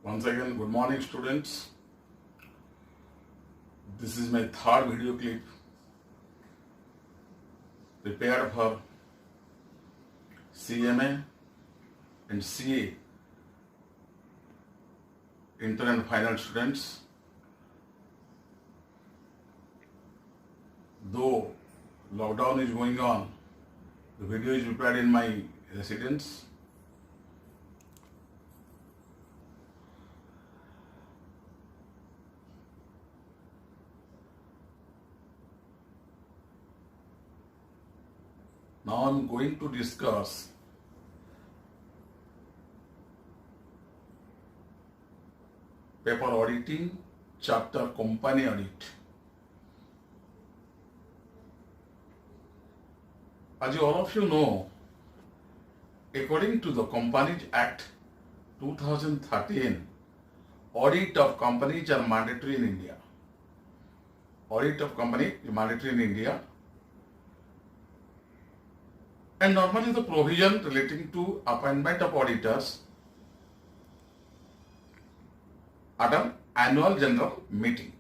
Once again, good morning students. This is my third video clip prepared for CMA and CA intern and final students. Though lockdown is going on, the video is prepared in my residence. Now I'm going to discuss paper auditing, chapter company audit. As all of you know, according to the Companies Act 2013, audit of companies are mandatory in India. Audit of company is mandatory in India. And normally the provision relating to appointment of auditors at an annual general meeting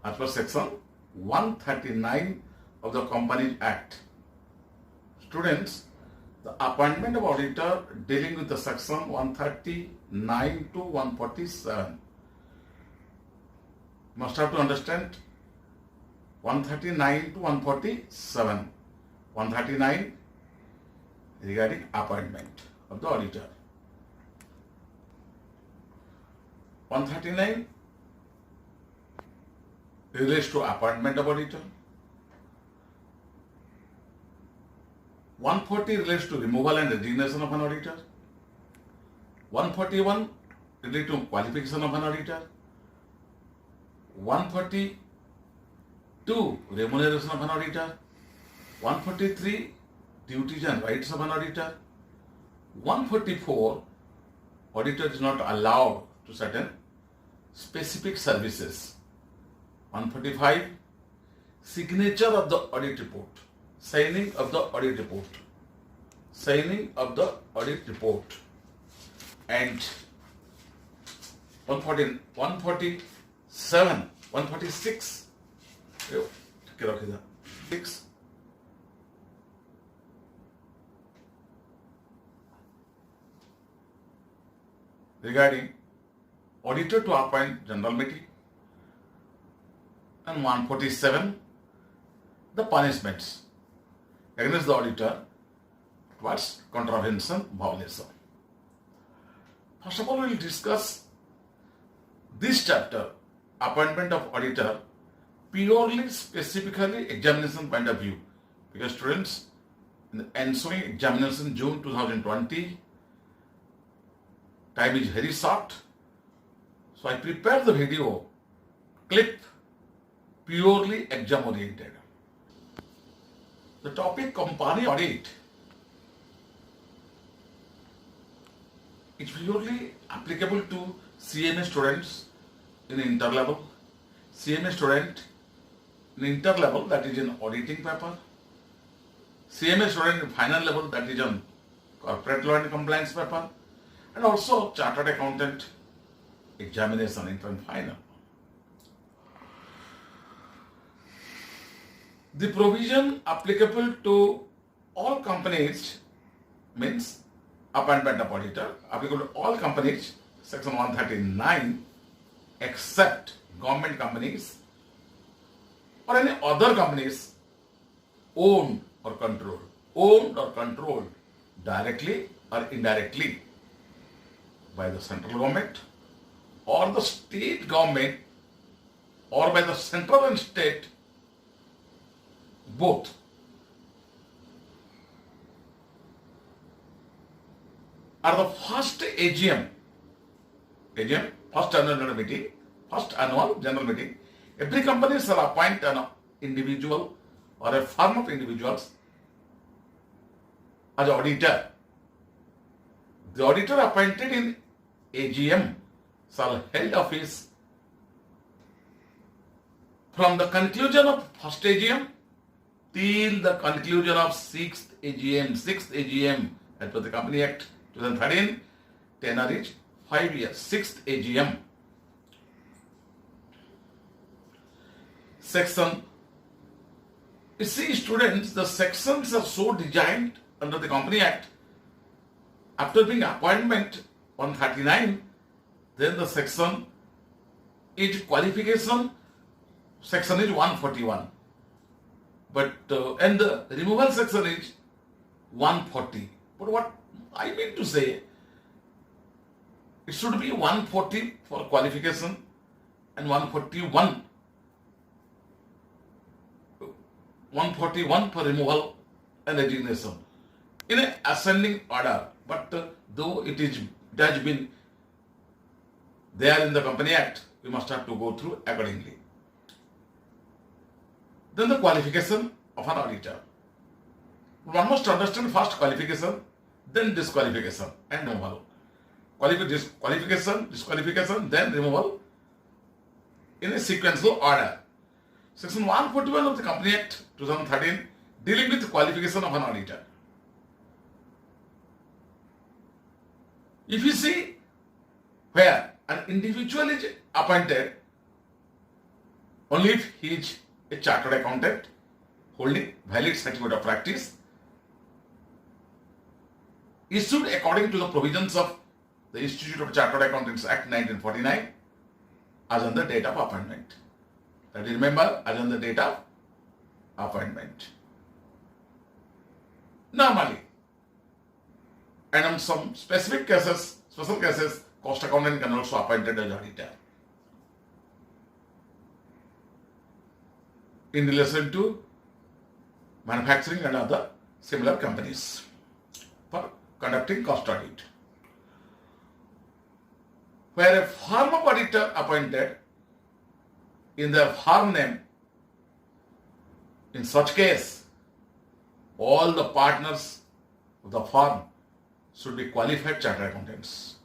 as per section 139 of the Companies Act. Students, the appointment of auditor dealing with the section 139 to 147. Must have to understand 139 to 147. 139 regarding appointment of the auditor. 139 relates to appointment of auditor. 140 relates to removal and resignation of an auditor. 141 relates to qualification of an auditor. 142 remuneration of an auditor. 143 duties and rights of an auditor. 144 auditor is not allowed to certain specific services. 145 signature of the audit report. Signing of the audit report. Signing of the audit report. And 147, 146, 6 regarding auditor to appoint general meeting, and 147 the punishments against the auditor towards contravention violation. First of all, we will discuss this chapter, appointment of auditor, purely specifically examination point of view, because students, in the ensuing examination June 2020, time is very short, so I prepared the video clip purely exam oriented. The topic company audit is purely applicable to CMA students in inter level, CMA student in inter level, that is in auditing paper, CMA student in final level, that is on corporate law and compliance paper, and also chartered accountant examination intern final. The provision applicable to all companies means appointment of auditor applicable to all companies, section 139, except government companies or any other companies owned or controlled directly or indirectly by the central government or the state government or by the central and state, both. At the first AGM, first annual general meeting, every company shall appoint an individual or a firm of individuals as auditor. The auditor appointed in AGM shall hold office from the conclusion of first AGM till the conclusion of sixth AGM as per the Company Act 2013, tenure is 5 years, 6th AGM. Section. You see, students, the sections are so designed under the Company Act. After being appointment 139, then the section is qualification. Section is 141. But and the removal section is 140. But what I mean to say, it should be 140 for qualification and 141 for removal and resignation in an ascending order. But though it has been there in the Company Act, we must have to go through accordingly. Then the qualification of an auditor. One must understand first qualification, then disqualification and removal. Qualification, disqualification, then removal in a sequential order. Section 141 of the Company Act 2013 dealing with qualification of an auditor. If you see where an individual is appointed only if he is a chartered accountant holding valid certificate of practice issued according to the provisions of the Institute of Chartered Accountants Act 1949 as on the date of appointment. That is, remember, as on the date of appointment. Normally, and on some specific cases, special cases, cost accountant can also appointed as auditor. In relation to manufacturing and other similar companies for conducting cost audit. Where a firm of auditor appointed in their firm name, in such case, all the partners of the firm should be qualified chartered accountants.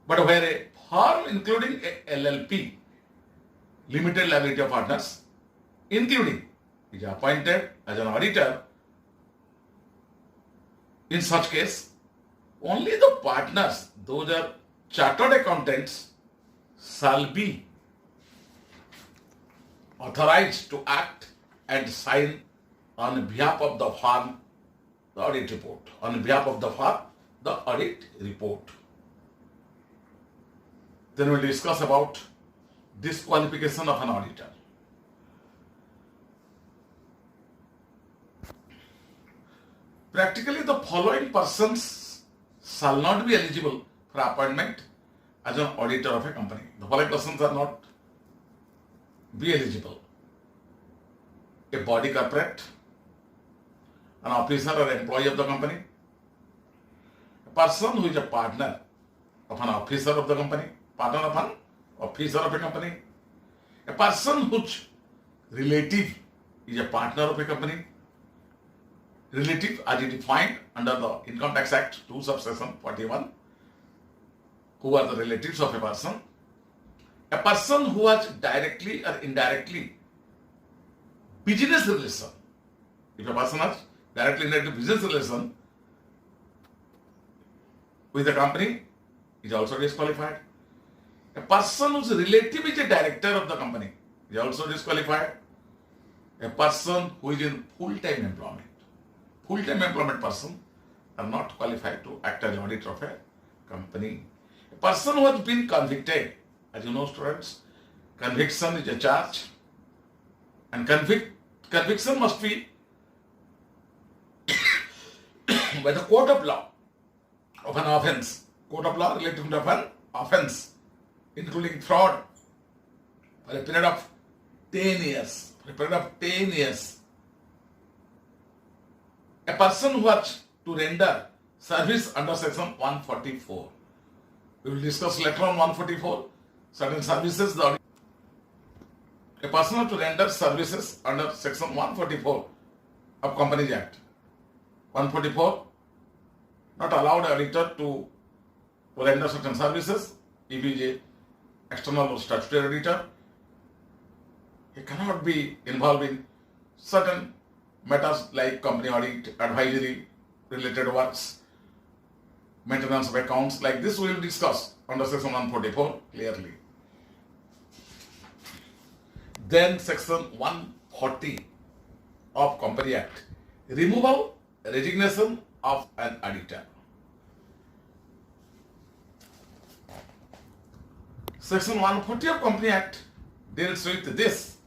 But where a firm including a LLP, limited liability of partners, including is appointed as an auditor, in such case, only the partners, those are chartered accountants, shall be authorized to act and sign on behalf of the firm the audit report. On behalf of the firm, the audit report. Then we'll discuss about disqualification of an auditor. Practically, the following persons shall not be eligible for appointment as an auditor of a company. The following persons are not be eligible. A body corporate, an officer or employee of the company, a person who is a partner of an officer of the company, partner of an officer of a company, a person whose relative is a partner of a company, relative as defined under the Income Tax Act 2 subsection 41, who are the relatives of a person who has directly or indirectly business relation. If a person has directly or indirectly business relation with the company, is also disqualified. A person whose relative is a director of the company is also disqualified. A person who is in full-time employment. Full-time employment person are not qualified to act as auditor of a company. A person who has been convicted, as you know, students, conviction is a charge, and conviction must be by the court of law of an offence. Court of law relating to an offence, including fraud, for a period of 10 years. For a period of 10 years. A person who has to render service under section 144. We will discuss later on 144. Certain services, a person has to render services under section 144 of Companies Act. 144, not allowed auditor to render certain services. If he is an external or statutory auditor, he cannot be involved in certain matters like company audit, advisory related works, maintenance of accounts, like this we will discuss under section 144 clearly. Then section 140 of Company Act, removal, resignation of an auditor. Section 140 of Company Act deals with this.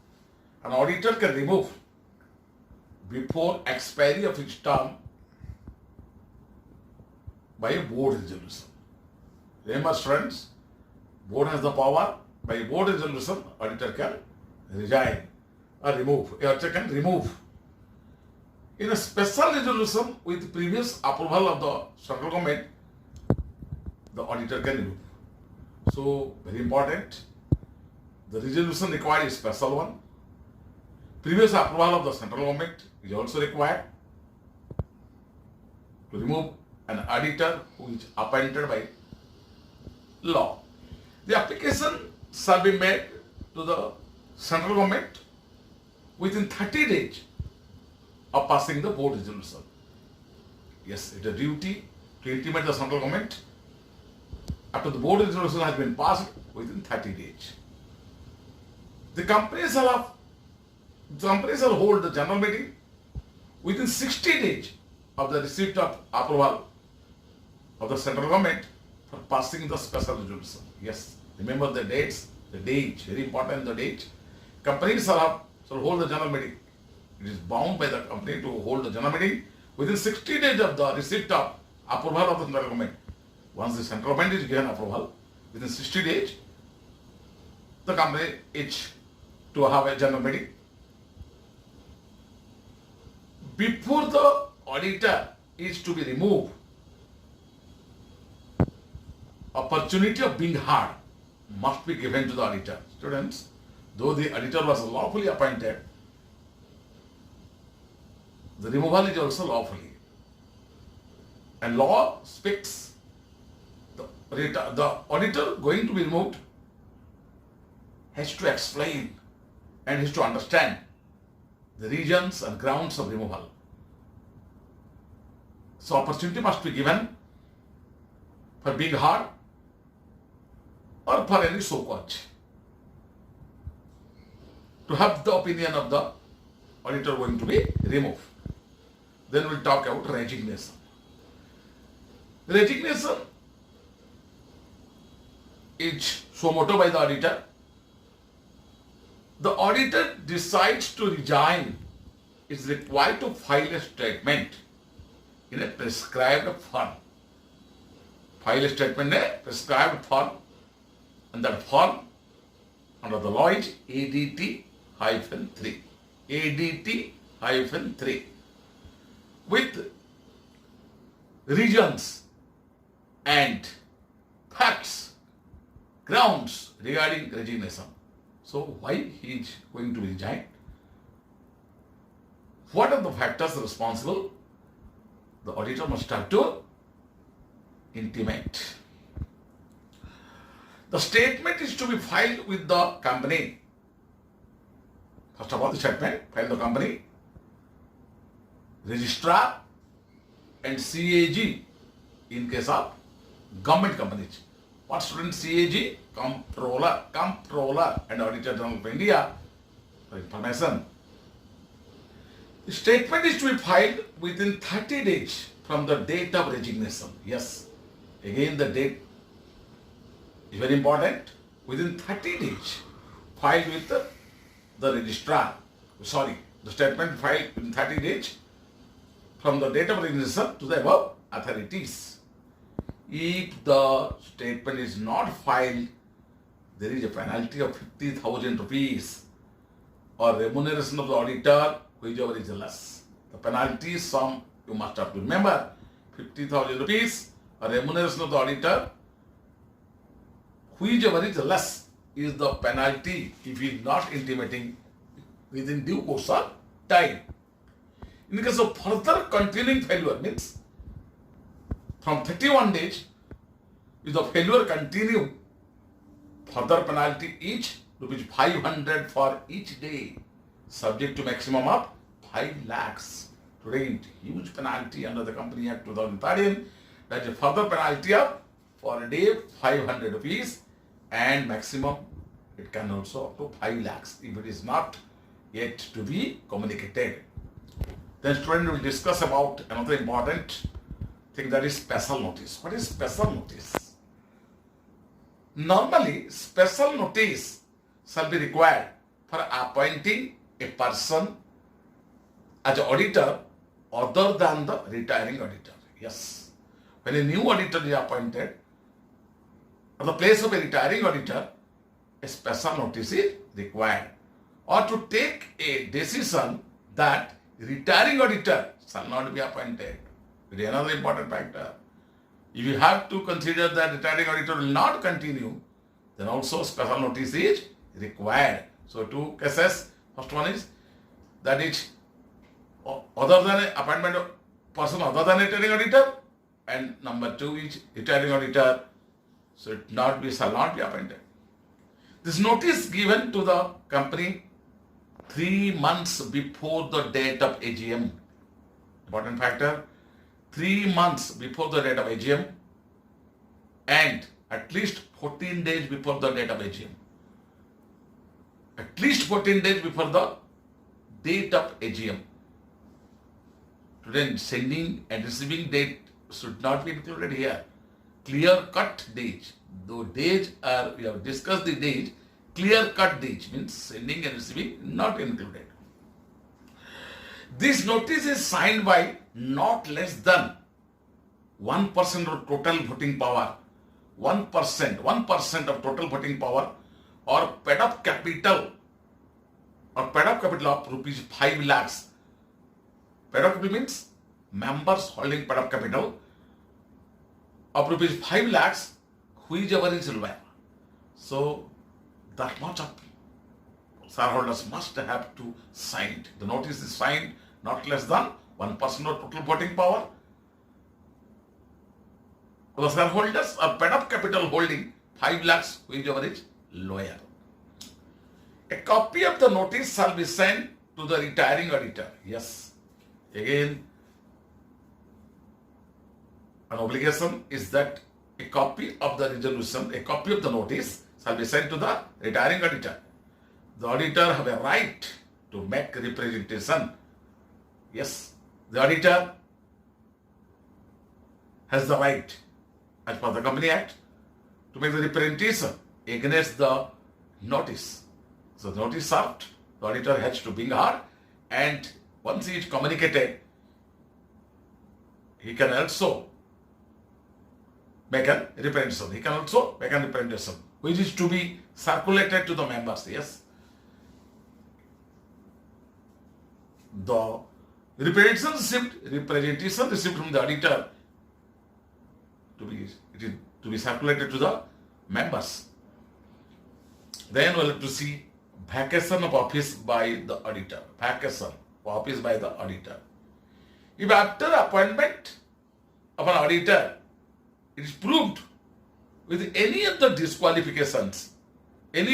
An auditor can remove before expiry of his term by a board resolution. Remember friends, board has the power, by board resolution, auditor can resign or remove. Auditor can remove. In a special resolution with previous approval of the central government, the auditor can remove. So, very important, the resolution required is special one. Previous approval of the central government is also required to remove an auditor who is appointed by law. The application shall be made to the central government within 30 days of passing the board resolution. Yes, it is a duty to intimate the central government after the board resolution has been passed within 30 days. The company shall hold the general meeting within 60 days of the receipt of approval of the central government for passing the special resolution. Yes, remember the dates, the date, very important, the date. Company shall hold the general meeting. It is bound by the company to hold the general meeting within 60 days of the receipt of approval of the central government. Once the central government is given approval, within 60 days, the company is to have a general meeting. Before the auditor is to be removed, opportunity of being heard must be given to the auditor. Students, though the auditor was lawfully appointed, the removal is also lawfully. And law speaks the auditor going to be removed has to explain and has to understand the reasons and grounds of removal. So opportunity must be given for being heard or for any so-called to have the opinion of the auditor going to be removed. Then we'll talk about resignation. Resignation is suo motu by the auditor. The auditor decides to resign, is required to file a statement in a prescribed form. File a statement in a prescribed form, and that form under the law is ADT-3. ADT-3 with reasons and facts, grounds regarding resignation. So why he is going to resign? What are the factors responsible? The auditor must have to intimate. The statement is to be filed with the company. First of all, the statement filed the company, registrar and CAG in case of government companies. What student CAG? Comptroller and Auditor General of India for information. The statement is to be filed within 30 days from the date of resignation. Yes, again the date is very important. Within 30 days, filed with the registrar. The statement filed within 30 days from the date of resignation to the above authorities. If the statement is not filed, there is a penalty of 50,000 rupees or remuneration of the auditor, whichever is less. The penalty sum you must have to remember, 50,000 rupees or remuneration of the auditor, whichever is less is the penalty if he is not intimating within due course of time. In case of further continuing failure, means from 31 days, if the failure continue, further penalty is rupees 500 for each day, subject to maximum of 5 lakhs. Today, huge penalty under the Company Act 2013. That is a further penalty of for a day 500 rupees and maximum it can also up to 5 lakhs if it is not yet to be communicated. Then student will discuss about another important thing, that is special notice. What is special notice? Normally, special notice shall be required for appointing a person as an auditor other than the retiring auditor. Yes. When a new auditor is appointed, at the place of a retiring auditor, a special notice is required. Or to take a decision that retiring auditor shall not be appointed. It is another important factor. If you have to consider that retiring auditor will not continue, then also special notice is required. So two cases. First one is that it other than appointment of person other than retiring auditor, and number two is retiring auditor shall not be appointed. This notice given to the company 3 months before the date of AGM. Important factor. 3 months before the date of AGM and at least 14 days before the date of AGM. At least 14 days before the date of AGM. Today, sending and receiving date should not be included here. Clear-cut date. Though days are, we have discussed the date, clear-cut date means sending and receiving not included. This notice is signed by not less than 1% of total voting power, 1% of total voting power, or paid up capital of rupees 5 lakhs. Paid up capital means members holding paid up capital of rupees 5 lakhs, whichever is lower. So that much of shareholders must have to sign. The notice is signed not less than 1% of total voting power. The shareholders are paid up capital holding 5 lakhs, whichever is lower. A copy of the notice shall be sent to the retiring auditor. Yes. Again, an obligation is that a copy of the resolution, a copy of the notice shall be sent to the retiring auditor. The auditor have a right to make representation. Yes, the auditor has the right, as per the Company Act, to make the representation against the notice. So the notice served, the auditor has to bring her, and once he is communicated, he can also make a representation. He can also make a representation, which is to be circulated to the members. Yes. The representation received from the auditor to be circulated to the members. Then we'll have to see vacation of office by the auditor. Vacation of office by the auditor. If after appointment of an auditor, it is proved with any of the disqualifications, he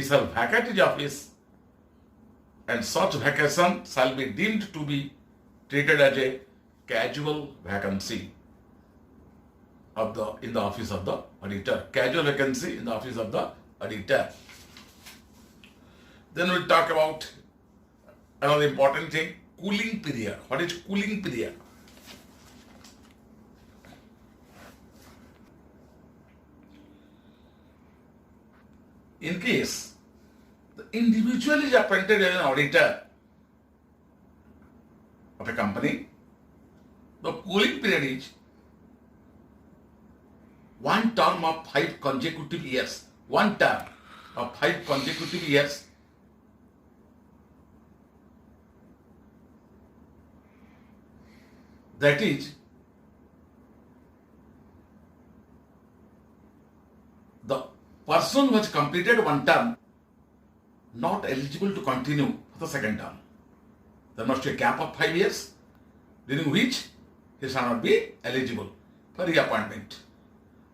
shall vacate his office, and such vacation shall be deemed to be treated as a casual vacancy in the office of the auditor. Casual vacancy in the office of the auditor. Then we'll talk about another important thing, cooling period. What is cooling period? In case the individual is appointed as an auditor of a company, the cooling period is 1 term of 5 consecutive years. 1 term of 5 consecutive years. That is, the person who has completed 1 term not eligible to continue for the 2nd term. There must be a gap of 5 years during which he shall not be eligible for reappointment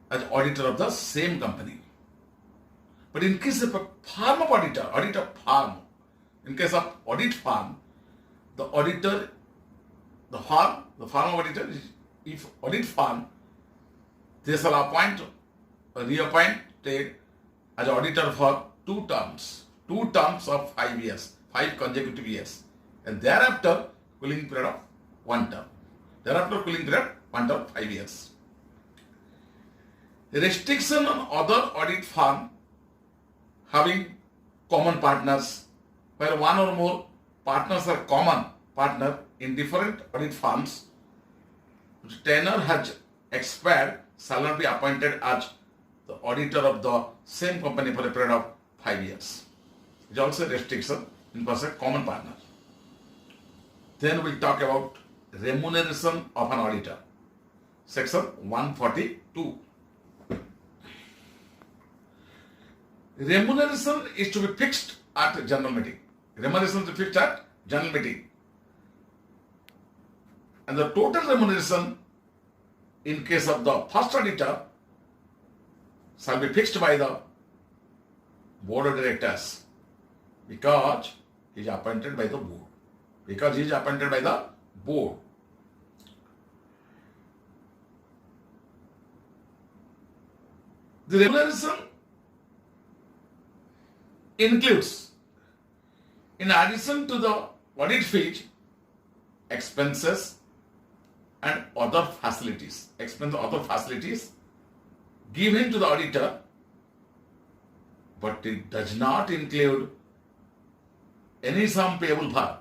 as auditor of the same company. But in case of a firm of auditor, in case of audit firm, the firm of auditor if audit firm, they shall appoint or reappointed as auditor for 2 terms of 5 years, 5 consecutive years, and thereafter cooling period of 1 term. Thereafter cooling period 1 term, 5 years. Restriction on other audit firm having common partners, where one or more partners are common partner in different audit firms, whose tenure has expired, shall not be appointed as the auditor of the same company for a period of 5 years. It is also a restriction in person common partner. Then we'll talk about remuneration of an auditor. Section 142. Remuneration is to be fixed at general meeting. Remuneration is to be fixed at general meeting. And the total remuneration in case of the first auditor shall be fixed by the board of directors because he is appointed by the board. Because he is appointed by the board. The remuneration includes, in addition to the audit fees, expenses and other facilities. Other facilities given to the auditor, but it does not include any sum payable for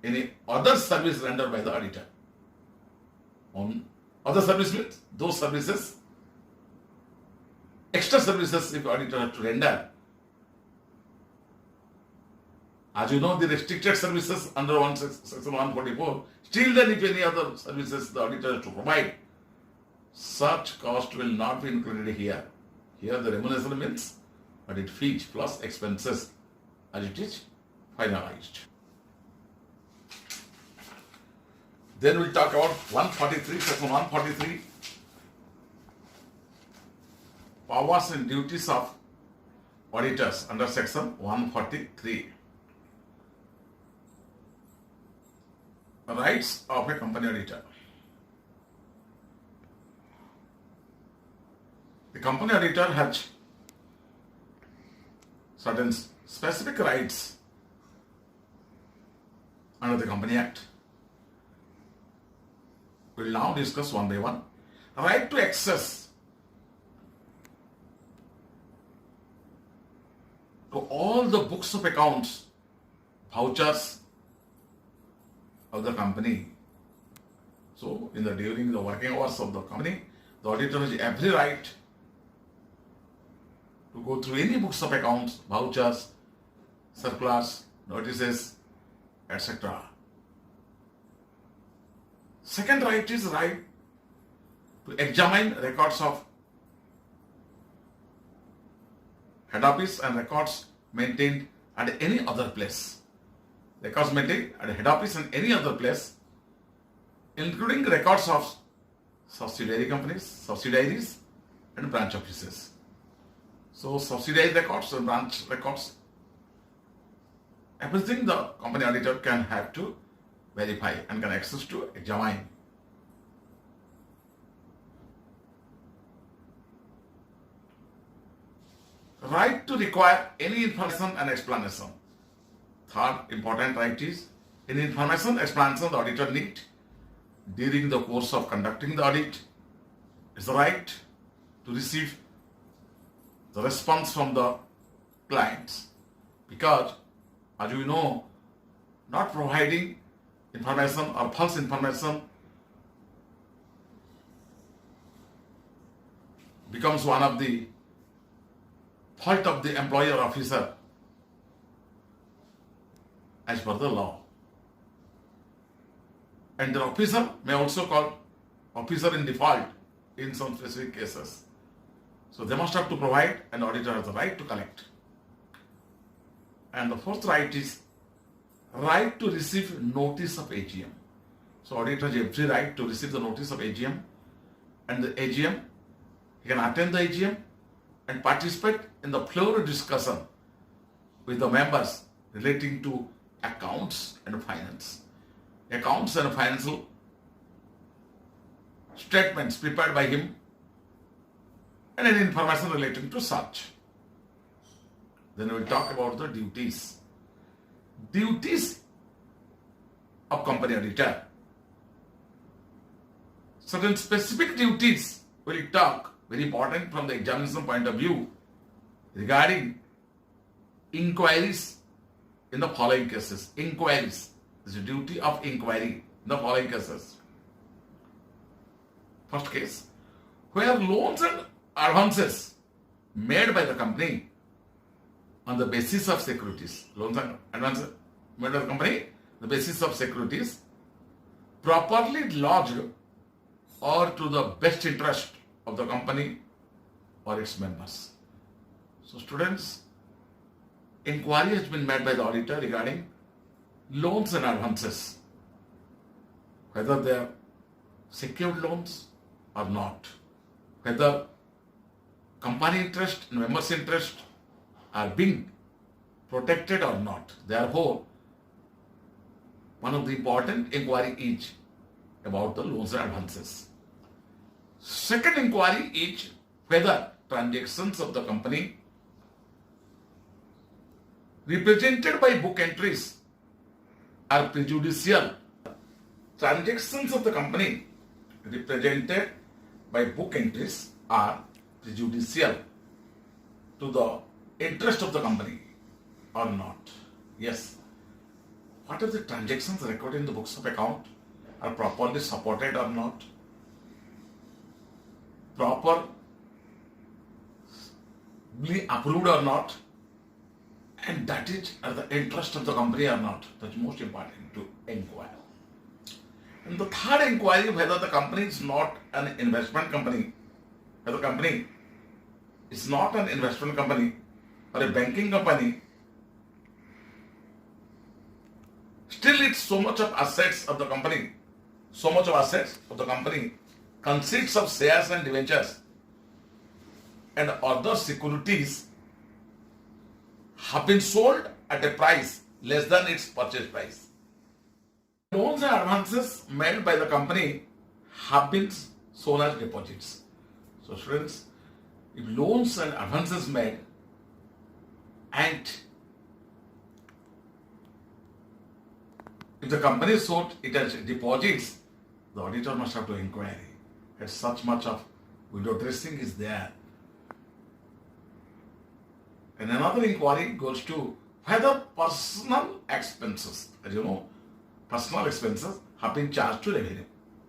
any other service rendered by the auditor. On other service means those services, extra services if auditor has to render. As you know, the restricted services under section 144, still then if any other services the auditor has to provide, such cost will not be included here. Here the remuneration means audit fees plus expenses as it is finalized. Then we'll talk about 143, section 143, powers and duties of auditors under section 143. Rights of a company auditor. The company auditor has certain specific rights under the Company Act. We will now discuss one by one. Right to access to all the books of accounts, vouchers of the company. So, during the working hours of the company, the auditor has every right to go through any books of accounts, vouchers, circulars, notices, etc. Second right is right to examine records of head office and records maintained at any other place. Records maintained at head office and any other place, including records of subsidiary companies, subsidiaries and branch offices. So subsidiary records and branch records, everything the company auditor can have to verify and can access to examine. Right to require any information and explanation. Third important right is any information, explanation the auditor need during the course of conducting the audit. It's the right to receive the response from the clients, because as you know, not providing information or false information becomes one of the fault of the employer or officer as per the law. And the officer may also call officer in default in some specific cases. So they must have to provide, and auditor has the right to collect. And the fourth right is right to receive notice of AGM. So auditor has every right to receive the notice of AGM, and the AGM, he can attend the AGM and participate in the floor discussion with the members relating to accounts and finance. Accounts and financial statements prepared by him and any information relating to such. Then we will talk about the duties. Duties of company auditor. Certain specific duties we will talk, very important from the examination point of view, regarding inquiries in the following cases. Inquiries. This is duty of inquiry in the following cases. First case, where loans and advances made by the company on the basis of securities, loans and advances made by the company on the basis of securities, properly lodged or to the best interest of the company or its members. So students, inquiry has been made by the auditor regarding loans and advances, whether they are secured loans or not, whether company interest and members' interest are being protected or not. Therefore, one of the important inquiry is about the loans and advances. Second inquiry is whether transactions of the company represented by book entries are prejudicial. Transactions of the company represented by book entries are prejudicial to the interest of the company or not. Yes. What are the transactions recorded in the books of account are properly supported or not? Properly approved or not? And that is at the interest of the company or not. That's most important to inquire. And the third inquiry, whether the company is not an investment company, whether the company is not an investment company or a banking company, still it's so much of assets of the company, consists of shares and debentures and other securities have been sold at a price less than its purchase price. Loans and advances made by the company have been sold as deposits. So students, if loans and advances made and if the company sold it as deposits, the auditor must have to inquire that such much of window dressing is there. And another inquiry goes to whether personal expenses, as you know, personal expenses have been charged to revenue.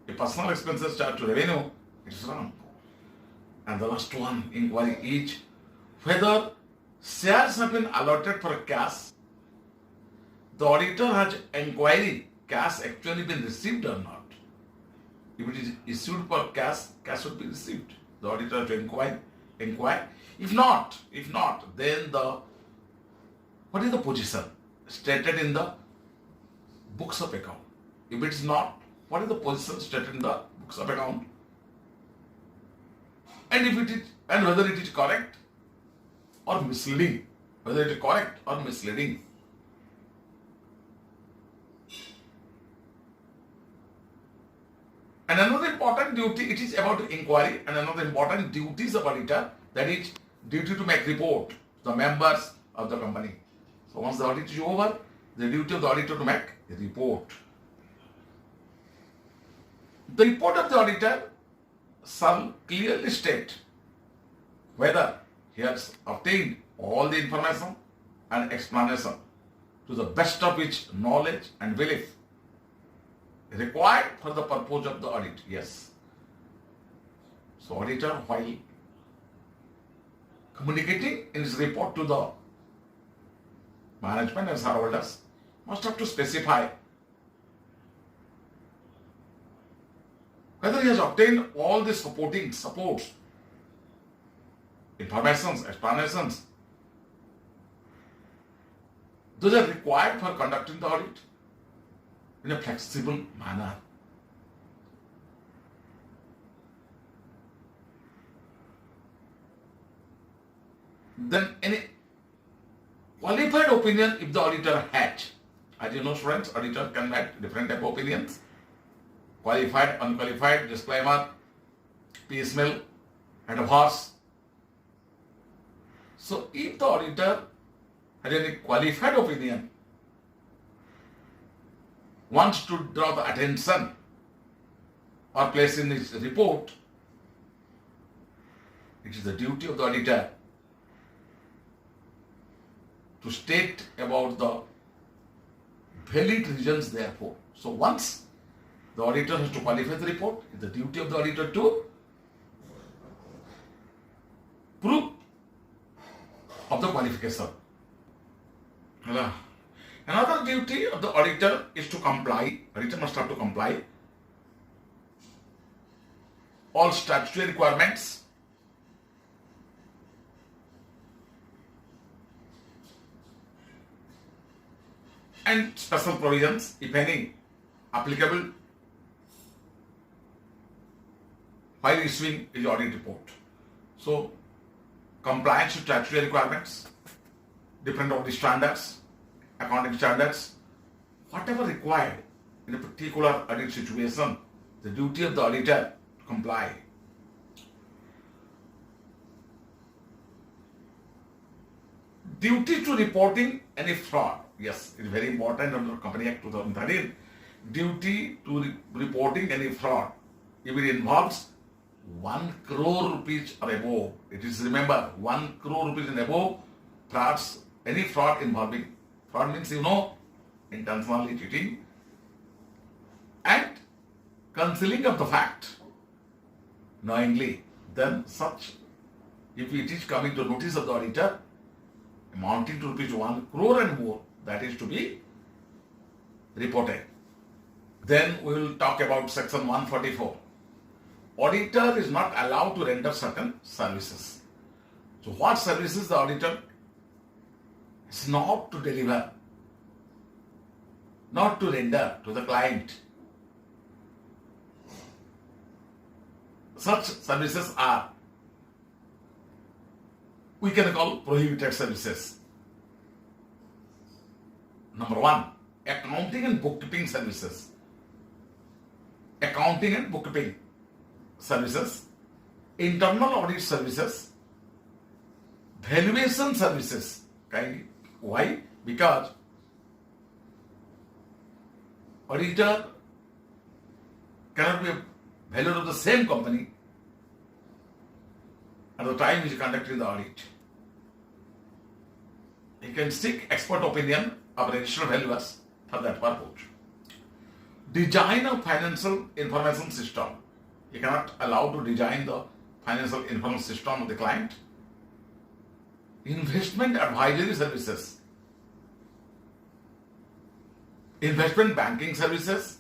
If personal expenses charged to revenue, it is wrong. And the last one inquiry is whether shares have been allotted for cash. The auditor has inquiry, cash actually been received or not. If it is issued for cash, cash will be received. The auditor has to inquire. If not, then what is the position stated in the books of account? If it is not, what is the position stated in the books of account? And if it is, and whether it is correct or misleading, And another important duty, it is about inquiry, and another important duties of auditor, that is duty to make report to the members of the company. So once the audit is over, the duty of the auditor to make a report. The report of the auditor shall clearly state whether he has obtained all the information and explanation to the best of his knowledge and belief required for the purpose of the audit. Yes. So auditor, while communicating in his report to the management and shareholders, must have to specify whether he has obtained all the supports, informations, explanations, those are required for conducting the audit in a flexible manner. Then any qualified opinion if the auditor had. As you know, students, auditor can make different type of opinions. qualified, unqualified, disclaimer, piecemeal, and a horse. So if the auditor has any qualified opinion, wants to draw the attention or place in his report, it is the duty of the auditor to state about the valid reasons therefore. So once the auditor has to qualify the report, it is the duty of the auditor to prove of the qualification. Another duty of the auditor is to comply. Auditor must have to comply all statutory requirements and special provisions, if any, applicable while issuing his audit report. So, compliance to statutory requirements, different audit standards, accounting standards, whatever required in a particular audit situation, the duty of the auditor to comply. Duty to reporting any fraud. Yes, it is very important under Company Act 2013. Duty to reporting any fraud. If it involves 1 crore rupees or above, it is, remember, 1 crore rupees and above, frauds, any fraud involving. Fraud means, intentionally cheating and concealing of the fact knowingly. Then such, if it is coming to notice of the auditor, amounting to rupees 1 crore and more, that is to be reported. Then we will talk about section 144. Auditor is not allowed to render certain services. So what services the auditor is not to deliver, not to render to the client? Such services are, we can call prohibited services. Number 1, accounting and bookkeeping services. Accounting and bookkeeping services, internal audit services, valuation services. Why? Because auditor cannot be a valuer of the same company at the time he is conducting the audit. He can seek expert opinion of registered valuers for that purpose. Design of financial information system. You cannot allow to design the financial information system of the client. Investment advisory services. Investment banking services.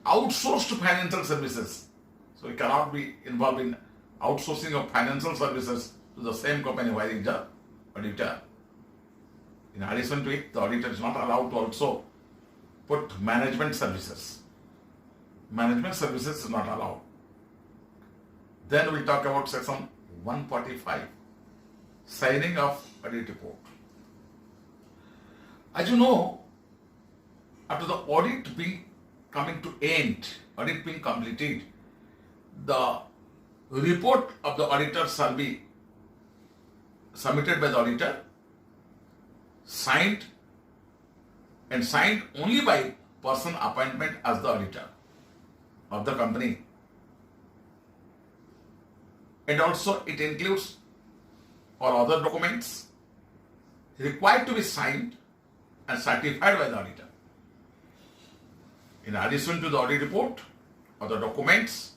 Outsourced financial services. So you cannot be involved in outsourcing of financial services to the same company while he is the auditor. In addition to it, the auditor is not allowed to also put management services. Management services is not allowed. Then we'll talk about section 145, signing of audit report. As you know, after the audit being coming to end, audit being completed, the report of the auditor shall be submitted by the auditor, signed only by person appointment as the auditor of the company. And also it includes all other documents required to be signed and certified by the auditor. In addition to the audit report, other documents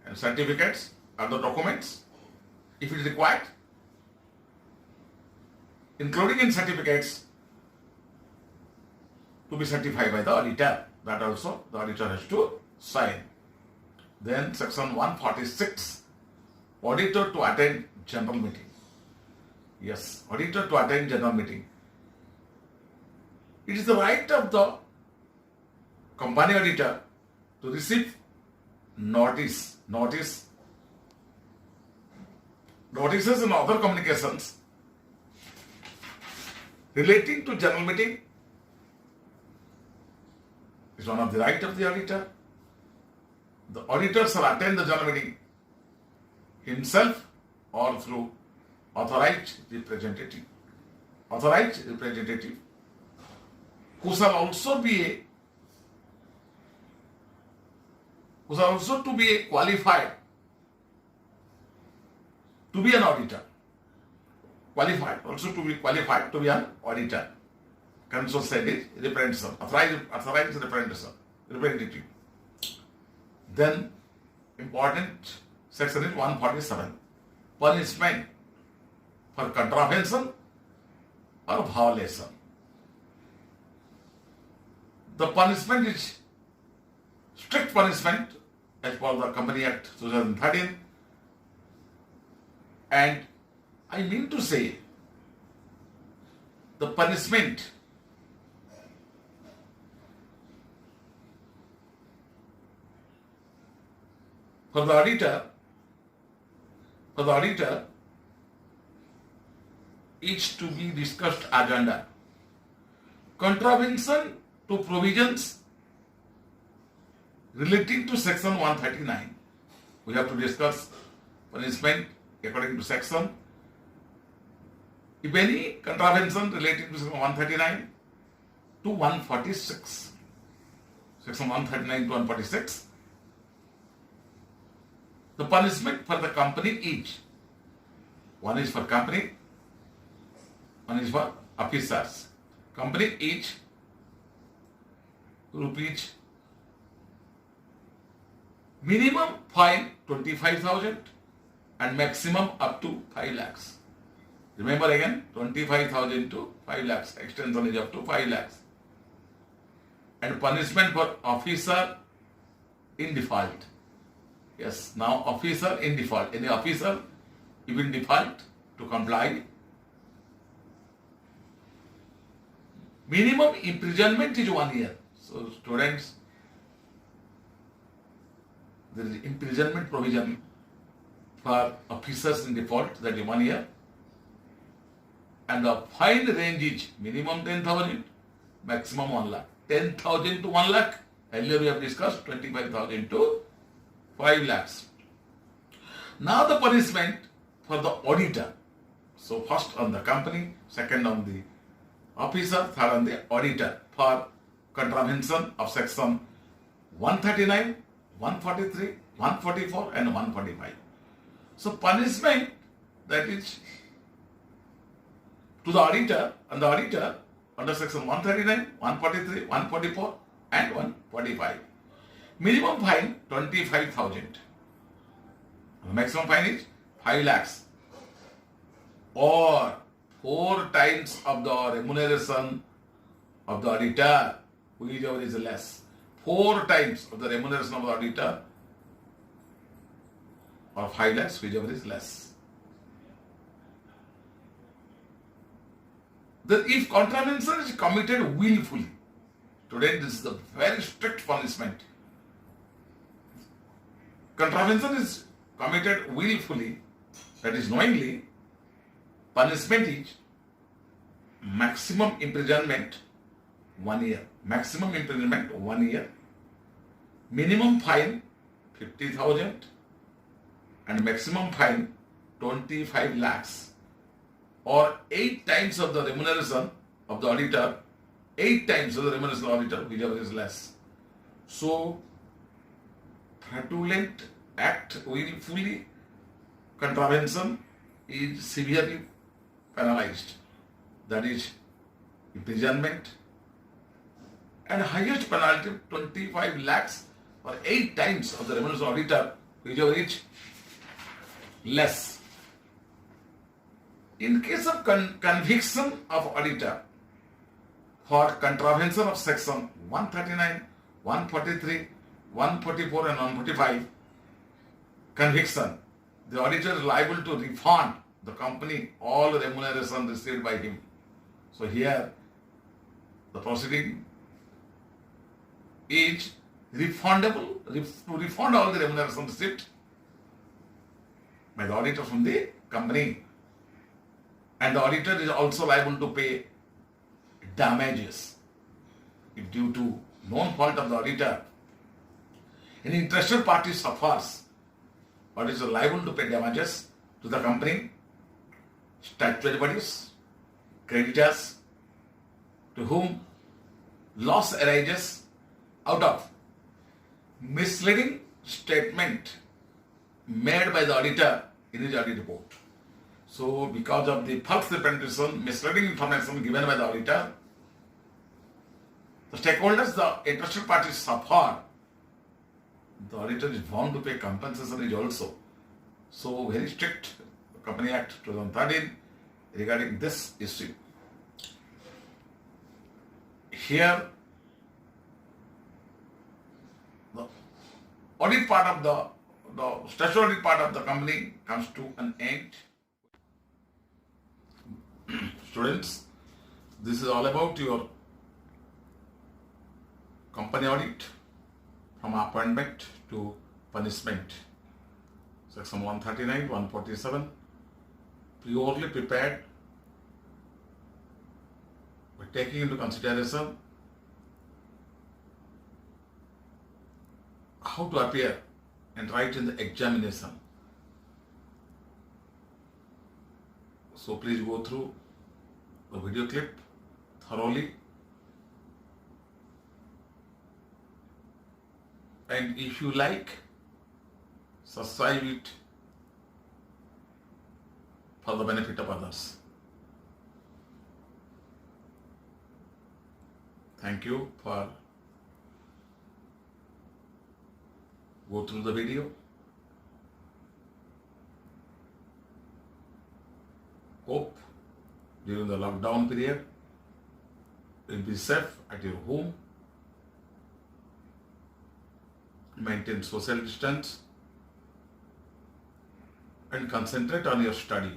and certificates, other documents, if it is required, including in certificates, to be certified by the auditor. That also the auditor has to sign. Then section 146, auditor to attend general meeting. Yes, auditor to attend general meeting. It is the right of the company auditor to receive notices and other communications relating to general meeting, It's one of the right of the auditor. The auditor shall attend the general meeting himself or through authorized representative. Authorized representative who shall also to be qualified to be an auditor. Qualified, also to be qualified to be an auditor. Council said is representative, authorized representative. Then important section is 147. Punishment for contravention or violation. The punishment is strict punishment as per the Company Act 2013, and I mean to say the punishment for the auditor is to be discussed as under contravention to provisions relating to section 139. We have to discuss punishment according to section. If any contravention relating to section 139 to 146, section 139 to 146, the punishment for the company is, one is for company, one is for officers. Company each rupees, minimum fine 25,000 and maximum up to 5 lakhs. Remember again, 25,000 to 5 lakhs. Extension is up to 5 lakhs. And punishment for officer in default. Yes, now officer in default. Any officer, if in default to comply, minimum imprisonment is 1 year. So students, there is imprisonment provision for officers in default, that is 1 year. And the fine range is minimum 10,000, maximum 1 lakh. 10,000 to 1 lakh. Earlier we have discussed 25,000 to 5 lakhs. Now the punishment for the auditor. So first on the company, second on the officer, third on the auditor for contravention of section 139, 143, 144 and 145. So punishment that is to the auditor and the auditor under section 139, 143, 144 and 145. Minimum fine 25,000. The maximum fine is 5 lakhs or 4 times of the remuneration of the auditor, whichever is less. 4 times of the remuneration of the auditor or 5 lakhs, whichever is less. If contravention is committed willfully, today this is a very strict punishment. Contravention is committed willfully, that is knowingly, punishment is maximum imprisonment 1 year. Maximum imprisonment 1 year. Minimum fine 50,000 and maximum fine 25 lakhs. Or 8 times of the remuneration of the auditor, 8 times of the remuneration of the auditor, whichever is less. So, fraudulent act willfully, contravention is severely penalized. That is imprisonment and highest penalty 25 lakhs or 8 times of the remuneration of the auditor, whichever is less. In case of conviction of auditor for contravention of section 139, 143, 144 and 145, conviction, the auditor is liable to refund the company all remuneration received by him. So here the proceeding is refundable, to refund all the remuneration received by the auditor from the company. And the auditor is also liable to pay damages if due to known fault of the auditor, any interested party suffers or is liable to pay damages to the company, statutory bodies, creditors, to whom loss arises out of misleading statement made by the auditor in his audit report. So, because of the false representation, misleading information given by the auditor, the stakeholders, the interested parties suffer. The auditor is bound to pay compensation is also. So, very strict Company Act 2013 regarding this issue. Here, the audit part of the statutory part of the company comes to an end. Students, this is all about your company audit from appointment to punishment. Section 139, 147, purely prepared by taking into consideration how to appear and write in the examination. So please go through the video clip thoroughly, and if you like, subscribe it for the benefit of others. Thank you for go through the video. Hope during the lockdown period you'll be safe at your home, maintain social distance, and concentrate on your study.